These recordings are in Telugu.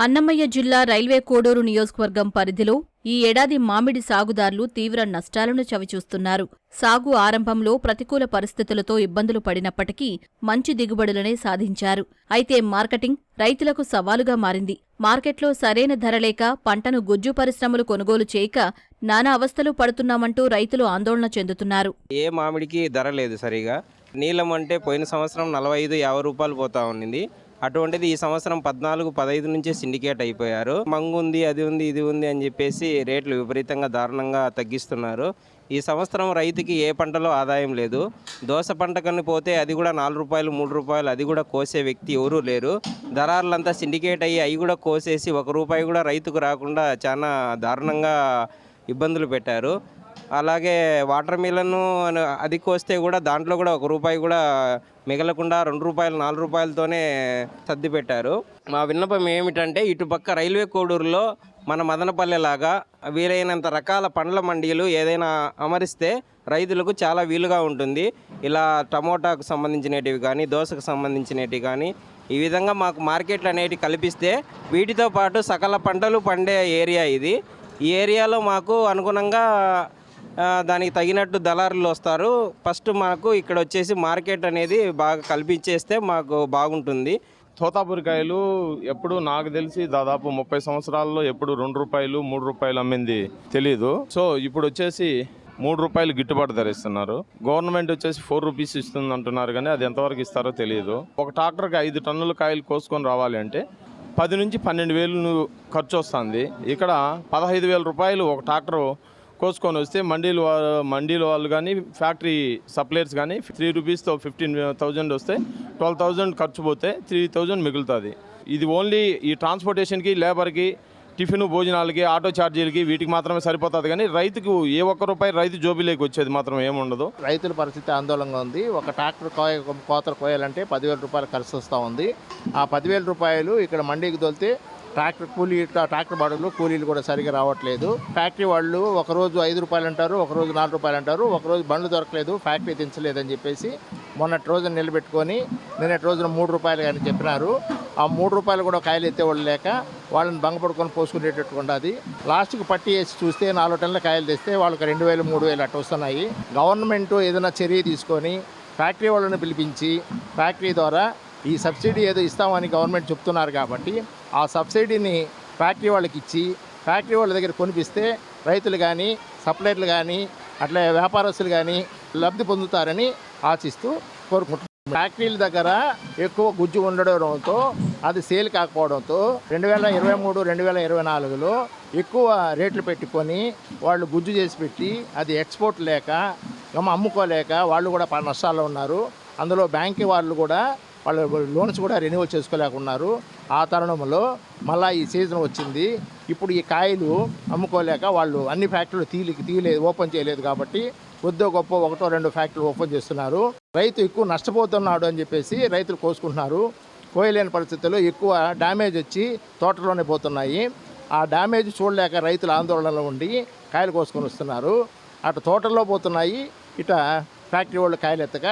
అన్నమయ్య జిల్లా రైల్వే కోడూరు నియోజకవర్గం పరిధిలో ఈ ఏడాది మామిడి సాగుదారులు తీవ్ర నష్టాలను చవిచూస్తున్నారు. సాగు ఆరంభంలో ప్రతికూల పరిస్థితులతో ఇబ్బందులు పడినప్పటికీ మంచి దిగుబడులనే సాధించారు. అయితే మార్కెటింగ్ రైతులకు సవాలుగా మారింది. మార్కెట్లో సరైన ధర లేక పంటను గుజ్జు పరిశ్రమలు కొనుగోలు చేయక నానా అవస్థలు పడుతున్నామంటూ రైతులు ఆందోళన చెందుతున్నారు. ఏ మామిడికి ధర లేదు సరిగా. నీలం అంటే పోయిన సంవత్సరం 45-50 రూపాయలు పోతా ఉన్నింది. అటువంటిది ఈ సంవత్సరం 14-15 నుంచే సిండికేట్ అయిపోయారు. మంగు ఉంది, అది ఉంది, ఇది ఉంది అని చెప్పేసి రేట్లు విపరీతంగా దారుణంగా తగ్గిస్తున్నారు. ఈ సంవత్సరం రైతుకి ఏ పంటలో ఆదాయం లేదు. దోస పంట కన్నా పోతే అది కూడా 4 రూపాయలు 3 రూపాయలు, అది కూడా కోసే వ్యక్తి ఎవరూ లేరు. దళారులంతా సిండికేట్ అయ్యి అవి కూడా కోసేసి 1 రూపాయి కూడా రైతుకు రాకుండా చాలా దారుణంగా ఇబ్బందులు పెట్టారు. అలాగే వాటర్ మిలన్ అది కోస్తే కూడా దాంట్లో కూడా 1 రూపాయి కూడా మిగలకుండా 2 రూపాయలు 4 రూపాయలతోనే సర్ది పెట్టారు. మా విన్నపం ఏమిటంటే ఇటుపక్క రైల్వే కోడూరులో మన మదనపల్లెలాగా వీలైనంత రకాల పండ్ల మండీలు ఏదైనా అమరిస్తే రైతులకు చాలా వీలుగా ఉంటుంది. ఇలా టమోటాకు సంబంధించినవి కానీ, దోసకు సంబంధించినవి కానీ ఈ విధంగా మాకు మార్కెట్లు అనేటివి కల్పిస్తే వీటితో పాటు సకల పంటలు పండే ఏరియా ఇది. ఈ ఏరియాలో మాకు అనుగుణంగా దానికి తగినట్టు దళారులు వస్తారు. ఫస్ట్ మాకు ఇక్కడ వచ్చేసి మార్కెట్ అనేది బాగా కల్పించేస్తే మాకు బాగుంటుంది. తోతాపురికాయలు ఎప్పుడు నాకు తెలిసి దాదాపు 30 సంవత్సరాల్లో ఎప్పుడు 2 రూపాయలు 3 రూపాయలు అమ్మింది తెలీదు. సో ఇప్పుడు వచ్చేసి 3 రూపాయలు గిట్టుబాటు ధర ఇస్తున్నారు. గవర్నమెంట్ వచ్చేసి 4 రూపీస్ ఇస్తుంది అంటున్నారు, కానీ అది ఎంతవరకు ఇస్తారో తెలియదు. ఒక ట్రాక్టర్కి 5 టన్నుల కాయలు కోసుకొని రావాలి అంటే 10 నుంచి 12,000 ఖర్చు వస్తుంది. ఇక్కడ 15,000 రూపాయలు ఒక ట్రాక్టర్ కోసుకొని వస్తే మండీల వాళ్ళు కానీ ఫ్యాక్టరీ సప్లయర్స్ కానీ 3 రూపీస్తో 15,000 వస్తే 12,000 ఖర్చు పోతే 3,000 మిగులుతుంది. ఇది ఓన్లీ ఈ ట్రాన్స్పోర్టేషన్కి, లేబర్కి, టిఫిన్ భోజనాలకి, ఆటో ఛార్జీలకి వీటికి మాత్రమే సరిపోతుంది. కానీ రైతుకు ఏ 1 రూపాయి రైతు జోబీలోకి వచ్చేది మాత్రం ఏముండదు. రైతుల పరిస్థితి ఆందోళనగా ఉంది. ఒక ట్రాక్టర్ కోతలు కోయాలంటే 10,000 రూపాయలు ఖర్చు వస్తూ ఉంది. ఆ 10,000 రూపాయలు ఇక్కడ మండీకి తోలితే ట్రాక్టర్ బాడుగులు కూలీలు కూడా సరిగా రావట్లేదు. ఫ్యాక్టరీ వాళ్ళు ఒకరోజు 5 రూపాయలు అంటారు, ఒకరోజు 4 రూపాయలు అంటారు, ఒకరోజు బండ్లు దొరకలేదు, ఫ్యాక్టరీ దించలేదని చెప్పేసి మొన్నటి రోజున నిలబెట్టుకొని నిన్నటి రోజున 3 రూపాయలు కానీ చెప్పినారు. ఆ 3 రూపాయలు కూడా కాయలు ఎత్తేవాళ్ళు లేక వాళ్ళని బంగపడుకొని పోసుకునేటట్టు ఉండదు. లాస్ట్కి పట్టి వేసి చూస్తే 4 టన్నుల కాయలు తెస్తే వాళ్ళకి 2,000 3,000 అట్టు వస్తున్నాయి. గవర్నమెంట్ ఏదైనా చర్య తీసుకొని ఫ్యాక్టరీ వాళ్ళని పిలిపించి ఫ్యాక్టరీ ద్వారా ఈ సబ్సిడీ ఏదో ఇస్తామని గవర్నమెంట్ చెప్తున్నారు కాబట్టి ఆ సబ్సిడీని ఫ్యాక్టరీ వాళ్ళకి ఇచ్చి ఫ్యాక్టరీ వాళ్ళ దగ్గర కొనిపిస్తే రైతులు కానీ, సప్లైర్లు కానీ, అట్లా వ్యాపారస్తులు కానీ లబ్ధి పొందుతారని ఆశిస్తూ కోరుకుంటున్నాం. ఫ్యాక్టరీల దగ్గర ఎక్కువ గుజ్జు ఉండడంతో అది సేల్ కాకపోవడంతో 2023, 2024లో ఎక్కువ రేట్లు పెట్టుకొని వాళ్ళు గుజ్జు చేసి పెట్టి అది ఎక్స్పోర్ట్ లేక అమ్ముకోలేక వాళ్ళు కూడా నష్టాల్లో ఉన్నారు. అందులో బ్యాంకు వాళ్ళు కూడా వాళ్ళ లోన్స్ కూడా రెన్యువల్ చేసుకోలేకున్నారు. ఆ తరుణంలో మళ్ళీ ఈ సీజన్ వచ్చింది. ఇప్పుడు ఈ కాయలు అమ్ముకోలేక వాళ్ళు అన్ని ఫ్యాక్టరీలు తీయలేదు, ఓపెన్ చేయలేదు. కాబట్టి కొద్దో గొప్ప 1-2 ఫ్యాక్టరీలు ఓపెన్ చేస్తున్నారు. రైతు ఎక్కువ నష్టపోతున్నాడు అని చెప్పేసి రైతులు కోసుకుంటున్నారు. కోయలేని పరిస్థితుల్లో ఎక్కువ డ్యామేజ్ వచ్చి తోటలోనే పోతున్నాయి. ఆ డ్యామేజ్ చూడలేక రైతులు ఆందోళనలో ఉండి కాయలు కోసుకొని వస్తున్నారు. అటు తోటల్లో పోతున్నాయి, ఇట ఫ్యాక్టరీ వాళ్ళు కాయలు ఎత్తక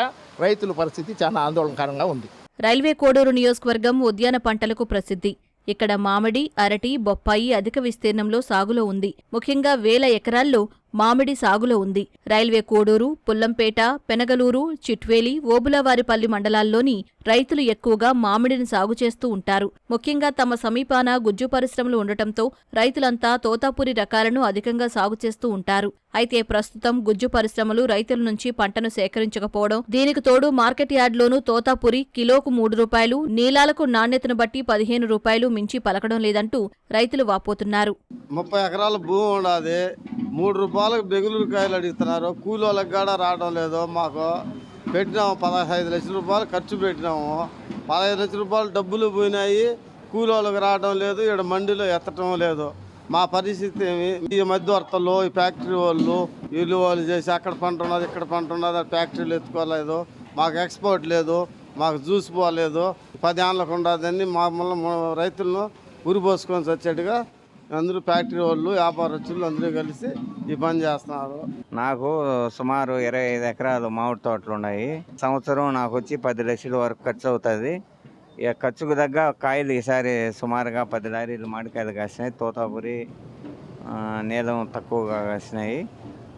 రైతుల పరిస్థితి చాలా ఆందోళనకరంగా ఉంది. రైల్వే కోడూరు నియోజకవర్గం ఉద్యాన పంటలకు ప్రసిద్ధి. ఇక్కడ మామిడి, అరటి, బొప్పాయి అధిక విస్తీర్ణంలో సాగులో ఉంది. ముఖ్యంగా 1000 ఎకరాల్లో మామిడి సాగులో ఉంది. రైల్వే కోడూరు, పుల్లంపేట, పెనగలూరు, చిట్వేలి, ఓబులవారిపల్లి మండలాల్లోని రైతులు ఎక్కువగా మామిడిని సాగు చేస్తూ ఉంటారు. ముఖ్యంగా తమ సమీపాన గుజ్జు పరిశ్రమలు ఉండటంతో రైతులంతా తోతాపురి రకాలను అధికంగా సాగు చేస్తూ ఉంటారు. అయితే ప్రస్తుతం గుజ్జు పరిశ్రమలు రైతుల నుంచి పంటను సేకరించకపోవడం, దీనికి తోడు మార్కెట్ యార్డ్లోనూ తోతాపురి కిలోకు 3 రూపాయలు, నీలాలకు నాణ్యతను బట్టి 15 రూపాయలు మించి పలకడం లేదంటూ రైతులు వాపోతున్నారు. 30 ఎకరాల భూమి ఉండదు, 3 రూపాయలకు బెంగళూరు కాయలు అడుగుతున్నారు. కూలోళ్ళకి కూడా రావడం లేదు. మాకు పెట్టినాము 15 లక్షల రూపాయలు ఖర్చు పెట్టినాము. 15 లక్షల రూపాయలు డబ్బులు పోయినాయి. కూలోళ్ళకి రావడం లేదు, ఇక్కడ మండీలో ఎత్తడం లేదు. మా పరిస్థితి ఏమి? ఈ మధ్యవర్తలు, ఈ ఫ్యాక్టరీ వాళ్ళు చేసి అక్కడ పంట ఉన్నది, ఇక్కడ పంట ఉన్నది, ఫ్యాక్టరీలు ఎత్తుకోలేదు. మాకు ఎక్స్పోర్ట్ లేదు, మాకు జ్యూస్ పోలేదు. 10 ఏళ్ళకు ఉండదని మమ్మల్ని రైతులను ఉరిపోసుకొని వచ్చేట్టుగా అందరూ ఫ్యాక్టరీ వాళ్ళు, వ్యాపారస్తులు అందరూ కలిసి ఈ పని చేస్తున్నారు. నాకు సుమారు 25 ఎకరాలు మామిడి తోటలు ఉన్నాయి. సంవత్సరం నాకు వచ్చి 10 లక్షల వరకు ఖర్చు అవుతుంది. ఇక ఖర్చుకు తగ్గ కాయలు ఈసారి సుమారుగా 10 లారీలు మామిడికాయలు కాసినాయి. తోతాపురి నీలం తక్కువగా కాసినాయి.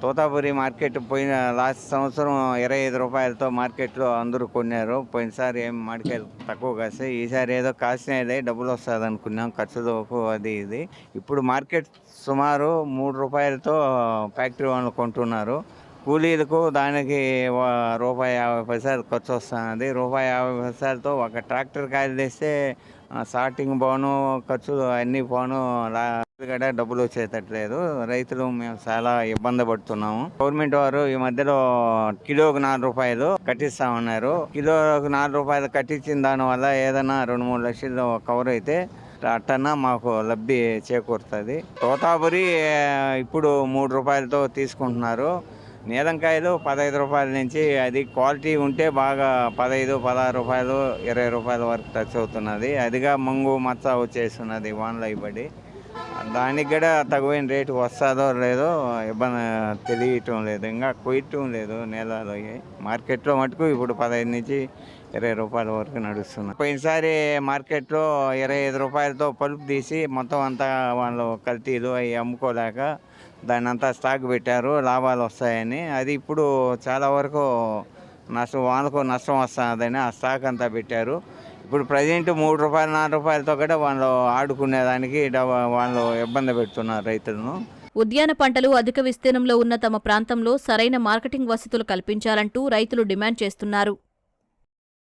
తోతాపురి మార్కెట్ పోయిన లాస్ట్ సంవత్సరం 25 రూపాయలతో మార్కెట్లో అందరూ కొన్నారు. పోయినసారి ఏం మామిడికాయలు తక్కువ కాసాయి. ఈసారి ఏదో కాసినాయిలే డబ్బులు వస్తుంది అనుకున్నాం, ఖర్చులకు అది ఇది. ఇప్పుడు మార్కెట్ సుమారు 3 రూపాయలతో ఫ్యాక్టరీ వాళ్ళు కొంటున్నారు. కూలీలకు దానికి ₹1.50 ఖర్చు వస్తున్నది. ₹1.50 ఒక ట్రాక్టర్ కాయలు తెస్తే స్టార్టింగ్ పోను ఖర్చులు అన్నీ పోను కూడా డబ్బులు వచ్చేటట్లేదు. రైతులు మేము చాలా ఇబ్బంది పడుతున్నాము. గవర్నమెంట్ వారు ఈ మధ్యలో కిలోకి ₹4 కట్టిస్తామన్నారు. కిలోకి ₹4 కట్టించిన దానివల్ల ఏదైనా 2-3 లక్షలు కవర్ అయితే అట్టన్నా మాకు లబ్ధి చేకూరుతుంది. తోతాపురి ఇప్పుడు ₹3తో తీసుకుంటున్నారు. నీలంకాయలు ₹15 నుంచి, అది క్వాలిటీ ఉంటే బాగా 15, ₹16, ₹20 వరకు టచ్ అవుతున్నది. అదిగా మంగు మచ్చ వచ్చేస్తున్నది వానలు అయిపడి. దానికి కూడా తగువైన రేటు వస్తుందో లేదో ఇబ్బంది తెలియటం లేదు, ఇంకా కొయ్యటం లేదు. నేలలో మార్కెట్లో మటుకు ఇప్పుడు 15 నుంచి ₹20 వరకు నడుస్తున్నాయి. పోయినసారి మార్కెట్లో ₹25తో పలుపు తీసి మొత్తం అంతా వాళ్ళు కల్తీలు అవి అమ్ముకోలేక దాన్ని అంతా స్టాక్ పెట్టారు లాభాలు వస్తాయని. అది ఇప్పుడు చాలా వరకు వాళ్ళకు నష్టం వస్తుందని ఆ స్టాక్ అంతా పెట్టారు. ఇప్పుడు ప్రజెంట్ ₹3, ₹4తో కూడా వాళ్ళు ఆడుకునేదానికి వాళ్ళు ఇబ్బంది పెడుతున్నారు రైతులను. ఉద్యాన పంటలు అధిక విస్తీర్ణంలో ఉన్న తమ ప్రాంతంలో సరైన మార్కెటింగ్ వసతులు కల్పించాలంటూ రైతులు డిమాండ్ చేస్తున్నారు.